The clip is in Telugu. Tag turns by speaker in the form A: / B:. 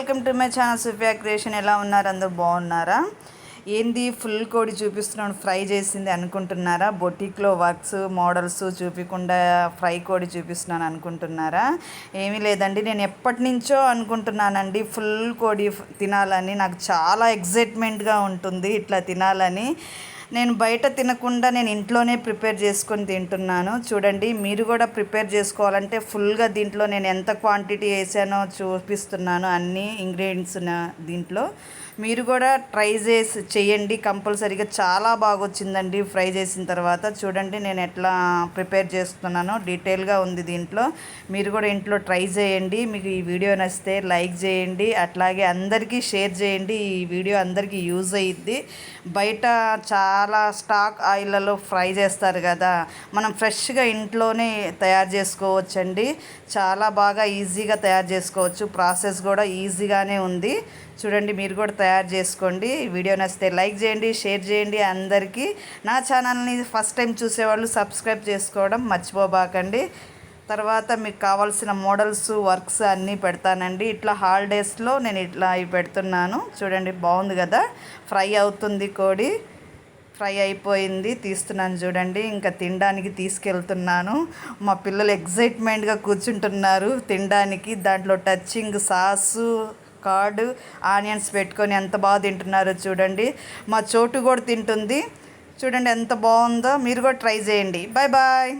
A: Welcome to my channel Sufiya creation. ఎలా ఉన్నారు? అందరూ బాగున్నారా? ఏంది ఫుల్ కోడి చూపిస్తున్నాను ఫ్రై చేసింది అనుకుంటున్నారా? బొటిక్లో వర్క్స్ మోడల్స్ చూపించకుండా ఫ్రై కోడి చూపిస్తున్నాను అనుకుంటున్నారా? ఏమీ లేదండి, నేను ఎప్పటి నుంచో అనుకుంటున్నానండి ఫుల్ కోడి తినాలని. నాకు చాలా ఎగ్జైట్మెంట్గా ఉంటుంది ఇట్లా తినాలని. నేను బయట తినకుండా నేను ఇంట్లోనే ప్రిపేర్ చేసుకొని తింటున్నాను. చూడండి, మీరు కూడా ప్రిపేర్ చేసుకోవాలంటే ఫుల్గా దీంట్లో నేను ఎంత క్వాంటిటీ వేసానో చూపిస్తున్నాను, అన్ని ఇంగ్రీడియంట్స్ దీంట్లో. మీరు కూడా ట్రై చేయండి కంపల్సరీగా. చాలా బాగా వచ్చిందండి ఫ్రై చేసిన తర్వాత. చూడండి నేను ఎట్లా ప్రిపేర్ చేస్తున్నానో డీటెయిల్గా ఉంది దీంట్లో. మీరు కూడా ఇంట్లో ట్రై చేయండి. మీకు ఈ వీడియో నచ్చితే లైక్ చేయండి, అట్లాగే అందరికీ షేర్ చేయండి. ఈ వీడియో అందరికీ యూజ్ అయ్యిద్ది. బయట చాలా స్టాక్ ఆయిల్లో ఫ్రై చేస్తారు కదా, మనం ఫ్రెష్గా ఇంట్లోనే తయారు చేసుకోవచ్చండి. చాలా బాగా ఈజీగా తయారు చేసుకోవచ్చు, ప్రాసెస్ కూడా ఈజీగానే ఉంది. చూడండి, మీరు కూడా తయారు చేసుకోండి. వీడియో నచ్చితే లైక్ చేయండి, షేర్ చేయండి అందరికీ. నా ఛానల్ని ఫస్ట్ టైం చూసేవాళ్ళు సబ్స్క్రైబ్ చేసుకోవడం మర్చిపోబాకండి. తర్వాత మీకు కావాల్సిన మోడల్స్ వర్క్స్ అన్నీ పెడతానండి. ఇట్లా హాలిడేస్లో నేను ఇట్లా ఇవి పెడుతున్నాను. చూడండి, బాగుంది కదా. ఫ్రై అవుతుంది కోడి, ఫ్రై అయిపోయింది, తీస్తున్నాను చూడండి. ఇంకా తినడానికి తీసుకెళ్తున్నాను. మా పిల్లలు ఎగ్జైట్మెంట్గా కూర్చుంటున్నారు తినడానికి. దాంట్లో టచింగ్ సాసు, కార్డు, ఆనియన్స్ పెట్టుకొని ఎంత బాగా తింటున్నారో చూడండి. మా చోటు కూడా తింటుంది. చూడండి ఎంత బాగుందో. మీరు కూడా ట్రై చేయండి. Bye bye.